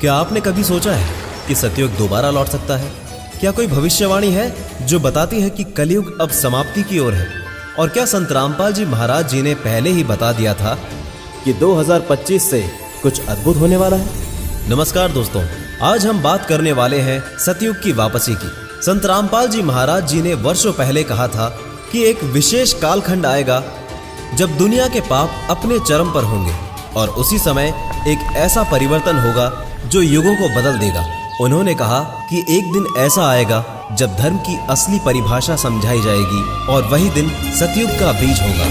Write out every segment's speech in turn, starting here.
क्या आपने कभी सोचा है कि सतयुग दोबारा लौट सकता है? क्या कोई भविष्यवाणी है जो बताती है कि कलयुग अब समाप्ति की ओर है? और क्या संत रामपाल जी महाराज जी ने पहले ही बता दिया था कि 2025 से कुछ अद्भुत होने वाला है? नमस्कार दोस्तों, आज हम बात करने वाले हैं सतयुग की वापसी की। संत रामपाल जी महाराज जी ने वर्षों पहले कहा था कि एक विशेष कालखंड आएगा जब दुनिया के पाप अपने चरम पर होंगे और उसी समय एक ऐसा परिवर्तन होगा जो युगों को बदल देगा। उन्होंने कहा कि एक दिन ऐसा आएगा जब धर्म की असली परिभाषा समझाई जाएगी और वही दिन सतयुग का बीज होगा।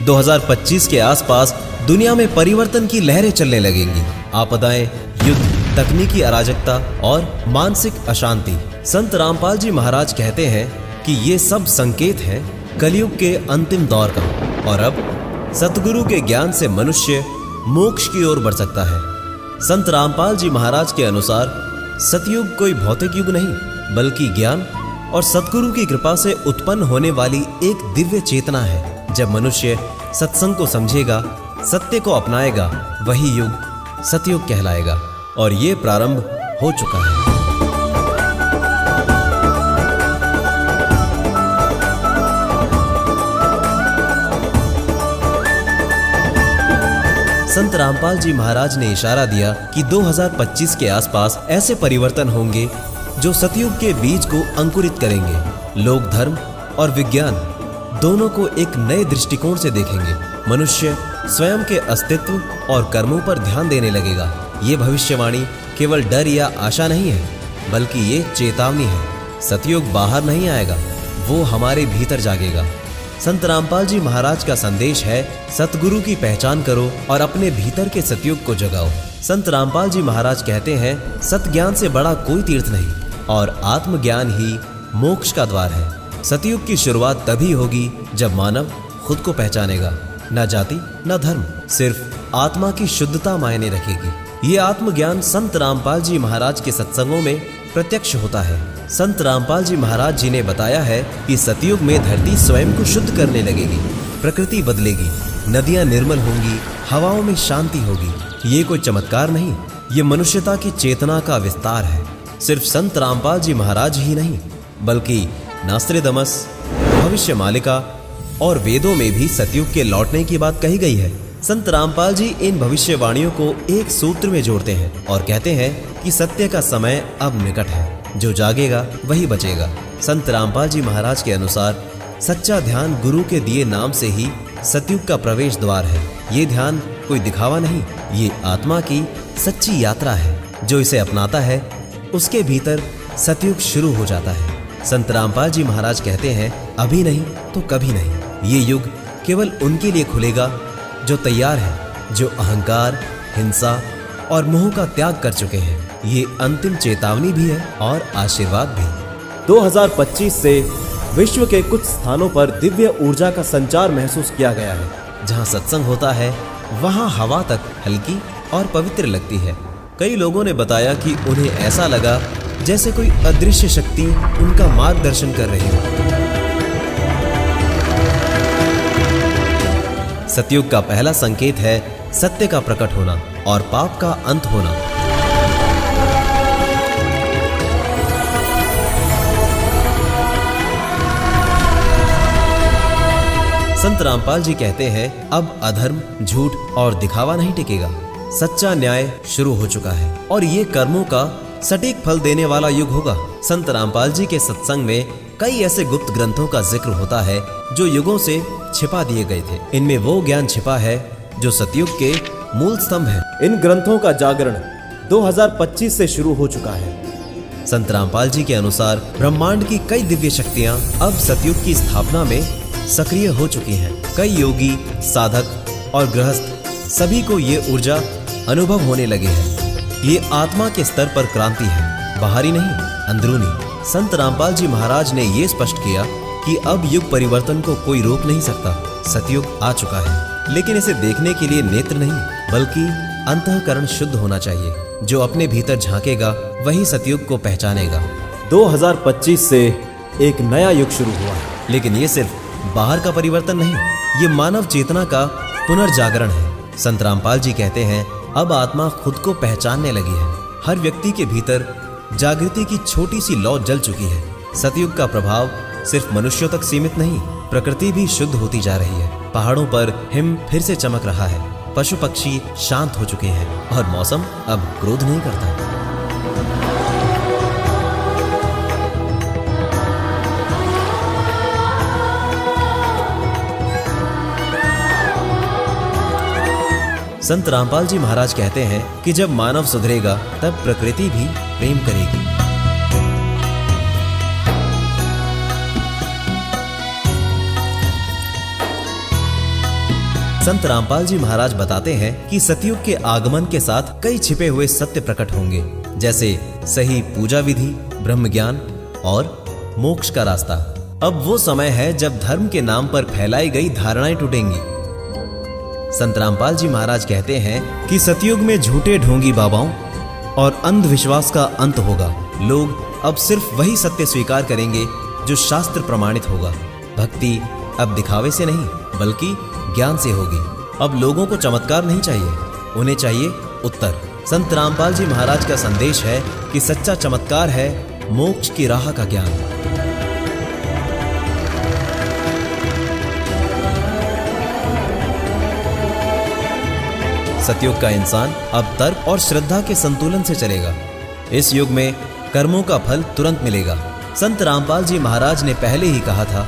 दो 2025 के आसपास दुनिया में परिवर्तन की लहरें चलने लगेंगी। आपदाएं, युद्ध, तकनीकी अराजकता और मानसिक अशांति। संत रामपाल जी महाराज कहते हैं कि ये सब संकेत हैं कलयुग के अंतिम दौर का और अब सतगुरु के ज्ञान से मनुष्य मोक्ष की ओर बढ़ सकता है। संत रामपाल जी महाराज के अनुसार सतयुग कोई भौतिक युग नहीं बल्कि ज्ञान और सतगुरु की कृपा से उत्पन्न होने वाली एक दिव्य चेतना है। जब मनुष्य सत्संग को समझेगा, सत्य को अपनाएगा, वही युग सतयुग कहलाएगा और ये प्रारंभ हो चुका है। संत रामपाल जी महाराज ने इशारा दिया कि 2025 के आसपास ऐसे परिवर्तन होंगे जो सतयुग के बीज को अंकुरित करेंगे। लोग धर्म और विज्ञान दोनों को एक नए दृष्टिकोण से देखेंगे। मनुष्य स्वयं के अस्तित्व और कर्मों पर ध्यान देने लगेगा। ये भविष्यवाणी केवल डर या आशा नहीं है बल्कि ये चेतावनी है। सतयुग बाहर नहीं आएगा, वो हमारे भीतर जागेगा। संत रामपाल जी महाराज का संदेश है, सतगुरु की पहचान करो और अपने भीतर के सतयुग को जगाओ। संत रामपाल जी महाराज कहते हैं, सत ज्ञान से बड़ा कोई तीर्थ नहीं और आत्मज्ञान ही मोक्ष का द्वार है। सतयुग की शुरुआत तभी होगी जब मानव खुद को पहचानेगा। न जाति न धर्म, सिर्फ आत्मा की शुद्धता मायने रखेगी। ये आत्मज्ञान संत रामपाल जी महाराज के सत्संगों में प्रत्यक्ष होता है। संत रामपाल जी महाराज जी ने बताया है कि सतयुग में धरती स्वयं को शुद्ध करने लगेगी, प्रकृति बदलेगी, नदियां निर्मल होंगी, हवाओं में शांति होगी। ये कोई चमत्कार नहीं, ये मनुष्यता की चेतना का विस्तार है। सिर्फ संत रामपाल जी महाराज ही नहीं बल्कि नास्त्रेदमस, भविष्य मालिका और वेदों में भी सतयुग के लौटने की बात कही गई है। संत रामपाल जी इन भविष्यवाणियों को एक सूत्र में जोड़ते हैं और कहते हैं कि सत्य का समय अब निकट है, जो जागेगा वही बचेगा। संत रामपाल जी महाराज के अनुसार सच्चा ध्यान गुरु के दिए नाम से ही सतयुग का प्रवेश द्वार है। ये ध्यान कोई दिखावा नहीं, ये आत्मा की सच्ची यात्रा है। जो इसे अपनाता है उसके भीतर सतयुग शुरू हो जाता है। संत रामपाल जी महाराज कहते हैं, अभी नहीं तो कभी नहीं। ये युग केवल उनके लिए खुलेगा जो तैयार है, जो अहंकार, हिंसा और मोह का त्याग कर चुके हैं। ये अंतिम चेतावनी भी है और आशीर्वाद भी। 2025 से विश्व के कुछ स्थानों पर दिव्य ऊर्जा का संचार महसूस किया गया है। जहां सत्संग होता है वहां हवा तक हल्की और पवित्र लगती है। कई लोगों ने बताया कि उन्हें ऐसा लगा जैसे कोई अदृश्य शक्ति उनका मार्गदर्शन कर रही हो। सतयुग का पहला संकेत है सत्य का प्रकट होना और पाप का अंत होना। संत रामपाल जी कहते हैं, अब अधर्म, झूठ और दिखावा नहीं टिकेगा। सच्चा न्याय शुरू हो चुका है और ये कर्मों का सटीक फल देने वाला युग होगा। संत रामपाल जी के सत्संग में कई ऐसे गुप्त ग्रंथों का जिक्र होता है जो युगों से छिपा दिए गए थे। इनमें वो ज्ञान छिपा है जो सतयुग के मूल स्तंभ है। इन ग्रंथों का जागरण 2025 से शुरू हो चुका है। संत रामपाल जी के अनुसार ब्रह्मांड की कई दिव्य शक्तियां अब सतयुग की स्थापना में सक्रिय हो चुकी हैं। कई योगी, साधक और गृहस्थ सभी को ये ऊर्जा अनुभव होने लगे हैं। ये आत्मा के स्तर पर क्रांति है, बाहरी नहीं, अंदरूनी। संत रामपाल जी महाराज ने ये स्पष्ट किया कि अब युग परिवर्तन को कोई रोक नहीं सकता। सतयुग आ चुका है, लेकिन इसे देखने के लिए नेत्र नहीं बल्कि अंतःकरण शुद्ध होना चाहिए। जो अपने भीतर झांकेगा वही सतयुग को पहचानेगा। 2025 से एक नया युग शुरू हुआ है, लेकिन ये सिर्फ बाहर का परिवर्तन नहीं, ये मानव चेतना का पुनर्जागरण है। संत रामपाल जी कहते हैं, अब आत्मा खुद को पहचानने लगी है। हर व्यक्ति के भीतर जागृति की छोटी सी लौ जल चुकी है। सतयुग का प्रभाव सिर्फ मनुष्यों तक सीमित नहीं, प्रकृति भी शुद्ध होती जा रही है। पहाड़ों पर हिम फिर से चमक रहा है, पशु पक्षी शांत हो चुके हैं और मौसम अब क्रोध नहीं करता। संत रामपाल जी महाराज कहते हैं कि जब मानव सुधरेगा तब प्रकृति भी प्रेम करेगी। संत रामपाल जी महाराज बताते हैं कि सतयुग के आगमन के साथ कई छिपे हुए सत्य प्रकट होंगे, जैसे सही पूजा विधि, ब्रह्म ज्ञान और मोक्ष का रास्ता। अब वो समय है जब धर्म के नाम पर फैलाई गई धारणाएं टूटेंगी। संत रामपाल जी महाराज कहते हैं कि सतयुग में झूठे ढोंगी बाबाओं और अंधविश्वास का अंत होगा। लोग अब सिर्फ वही सत्य स्वीकार करेंगे जो शास्त्र प्रमाणित होगा। भक्ति अब दिखावे से नहीं बल्कि ज्ञान से होगी। अब लोगों को चमत्कार नहीं चाहिए, उन्हें चाहिए उत्तर। संत रामपाल जी महाराज का संदेश है कि सच्चा चमत्कार है मोक्ष की राह का ज्ञान। सतयुग का इंसान अब तर्क और श्रद्धा के संतुलन से चलेगा। इस युग में कर्मों का फल तुरंत मिलेगा। संत रामपाल जी महाराज ने पहले ही कहा था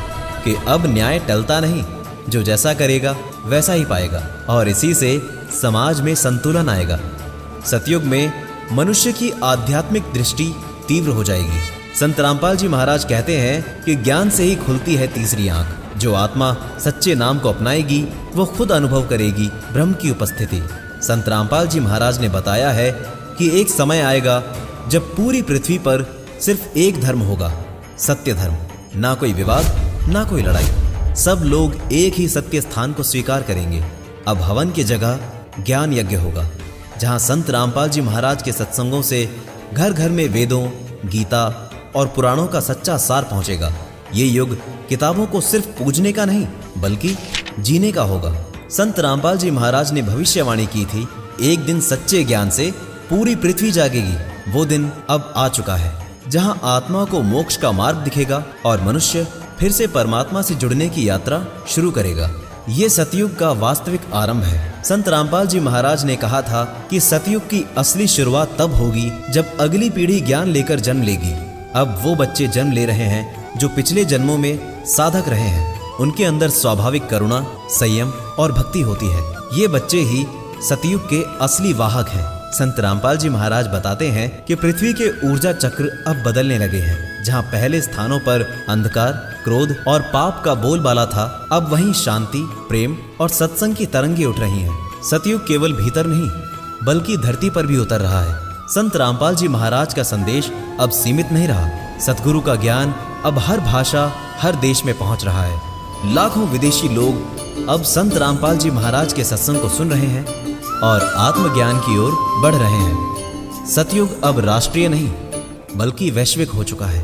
कि अब न्याय टलता नहीं, जो जैसा करेगा वैसा ही पाएगा, और इसी से समाज में संतुलन आएगा। सतयुग में मनुष्य की आध्यात्मिक दृष्टि तीव्र हो जाएगी। संत रामपाल जी महाराज कहते हैं कि ज्ञान से ही खुलती है तीसरी आंख। जो आत्मा सच्चे नाम को अपनाएगी वो खुद अनुभव करेगी ब्रह्म की उपस्थिति। संत रामपाल जी महाराज ने बताया है कि एक समय आएगा जब पूरी पृथ्वी पर सिर्फ एक धर्म होगा, सत्य धर्म। ना कोई विवाद, ना कोई लड़ाई, सब लोग एक ही सत्य स्थान को स्वीकार करेंगे। अब हवन की जगह ज्ञान यज्ञ होगा, जहां संत रामपाल जी महाराज के सत्संगों से घर घर में वेदों, गीता और पुराणों का सच्चा सार पहुंचेगा। ये युग किताबों को सिर्फ पूजने का नहीं बल्कि जीने का होगा। संत रामपाल जी महाराज ने भविष्यवाणी की थी, एक दिन सच्चे ज्ञान से पूरी पृथ्वी जागेगी। वो दिन अब आ चुका है, जहां आत्मा को मोक्ष का मार्ग दिखेगा और मनुष्य फिर से परमात्मा से जुड़ने की यात्रा शुरू करेगा। ये सतयुग का वास्तविक आरंभ है। संत रामपाल जी महाराज ने कहा था कि सतयुग की असली शुरुआत तब होगी जब अगली पीढ़ी ज्ञान लेकर जन्म लेगी। अब वो बच्चे जन्म ले रहे हैं जो पिछले जन्मों में साधक रहे हैं। उनके अंदर स्वाभाविक करुणा, संयम और भक्ति होती है। ये बच्चे ही सतयुग के असली वाहक हैं। संत रामपाल जी महाराज बताते हैं कि पृथ्वी के ऊर्जा चक्र अब बदलने लगे हैं। जहां पहले स्थानों पर अंधकार, क्रोध और पाप का बोलबाला था, अब वहीं शांति, प्रेम और सत्संग की तरंगे उठ रही हैं। सतयुग केवल भीतर नहीं बल्कि धरती पर भी उतर रहा है। संत रामपाल जी महाराज का संदेश अब सीमित नहीं रहा। सतगुरु का ज्ञान अब हर भाषा, हर देश में पहुंच रहा है। लाखों विदेशी लोग अब संत रामपाल जी महाराज के सत्संग को सुन रहे हैं और आत्मज्ञान की ओर बढ़ रहे हैं। सतयुग अब राष्ट्रीय नहीं बल्कि वैश्विक हो चुका है।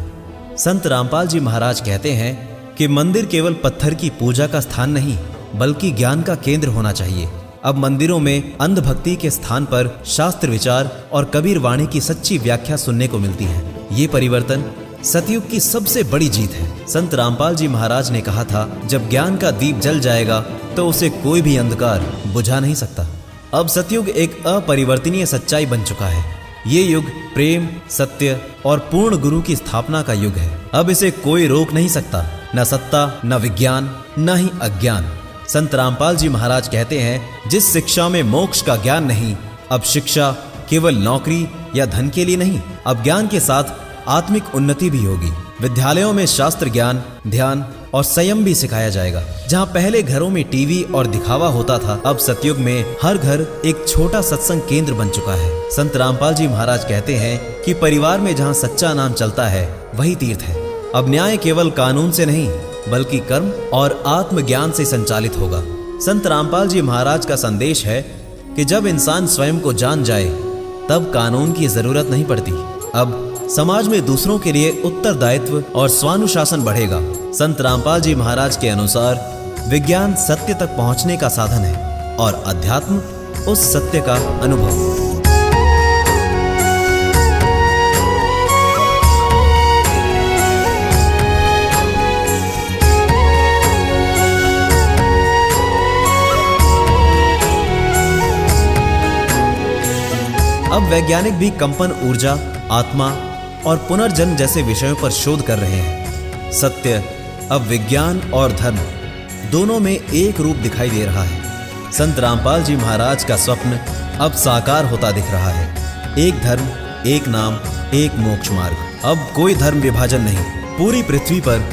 संत रामपाल जी महाराज कहते हैं कि मंदिर केवल पत्थर की पूजा का स्थान नहीं बल्कि ज्ञान का केंद्र होना चाहिए। अब मंदिरों में अंधभक्ति के स्थान पर शास्त्र विचार और कबीर वाणी की सच्ची व्याख्या सुनने को मिलती है। ये परिवर्तन सतयुग की सबसे बड़ी जीत है। संत रामपाल जी महाराज ने कहा था, जब ज्ञान का दीप जल जाएगा तो उसे कोई भी अंधकार बुझा नहीं सकता। अब सतयुग एक अपरिवर्तनीय सच्चाई बन चुका है। ये युग प्रेम, सत्य और पूर्ण गुरु की स्थापना का युग है। अब इसे कोई रोक नहीं सकता, न सत्ता, न विज्ञान, न ही अज्ञान। संत रामपाल जी महाराज कहते हैं, जिस शिक्षा में मोक्ष का ज्ञान नहीं, अब शिक्षा केवल नौकरी या धन के लिए नहीं, अब ज्ञान के साथ आत्मिक उन्नति भी होगी। विद्यालयों में शास्त्र ज्ञान, ध्यान और संयम भी सिखाया जाएगा। जहां पहले घरों में टीवी और दिखावा होता था, अब सतयुग में हर घर एक छोटा सत्संग केंद्र बन चुका है। संत रामपाल जी महाराज कहते हैं कि परिवार में जहां सच्चा नाम चलता है वही तीर्थ है। अब न्याय केवल कानून से नहीं बल्कि कर्म और आत्मज्ञान से संचालित होगा। संत रामपाल जी महाराज का संदेश है कि जब इंसान स्वयं को जान जाए तब कानून की जरूरत नहीं पड़ती। अब समाज में दूसरों के लिए उत्तरदायित्व और स्वानुशासन बढ़ेगा। संत रामपाल जी महाराज के अनुसार विज्ञान सत्य तक पहुंचने का साधन है और अध्यात्म उस सत्य का अनुभव। अब वैज्ञानिक भी कंपन ऊर्जा, आत्मा और पुनर्जन्म जैसे विषयों पर शोध कर रहे हैं। सत्य अब विज्ञान और धर्म दोनों में एक रूप दिखाई दे रहा है। संत रामपाल जी महाराज का स्वप्न अब साकार होता दिख रहा है। एक धर्म, एक नाम, एक मोक्ष मार्ग। अब कोई धर्म विभाजन नहीं, पूरी पृथ्वी पर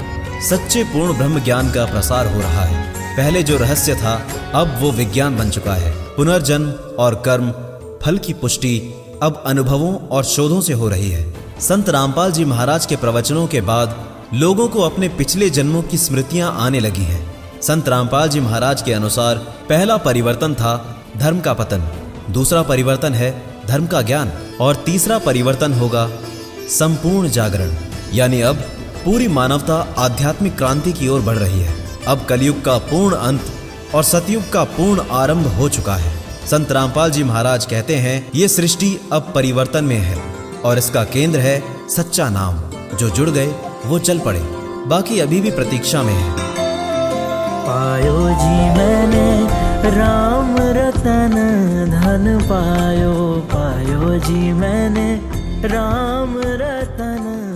सच्चे पूर्ण ब्रह्म ज्ञान का प्रसार हो रहा है। पहले जो रहस्य था अब वो विज्ञान बन चुका है। पुनर्जन्म और कर्म फल की पुष्टि अब अनुभवों और शोधों से हो रही है। संत रामपाल जी महाराज के प्रवचनों के बाद लोगों को अपने पिछले जन्मों की स्मृतियां आने लगी हैं। संत रामपाल जी महाराज के अनुसार पहला परिवर्तन था धर्म का पतन, दूसरा परिवर्तन है धर्म का ज्ञान और तीसरा परिवर्तन होगा संपूर्ण जागरण। यानी अब पूरी मानवता आध्यात्मिक क्रांति की ओर बढ़ रही है। अब कलयुग का पूर्ण अंत और सतयुग का पूर्ण आरंभ हो चुका है। संत रामपाल जी महाराज कहते हैं ये सृष्टि अब परिवर्तन में है और इसका केंद्र है सच्चा नाम। जो जुड़ गए वो चल पड़े, बाकी अभी भी प्रतीक्षा में है। पायो जी मैंने राम रतन धन पायो, पायो जी मैंने राम रतन।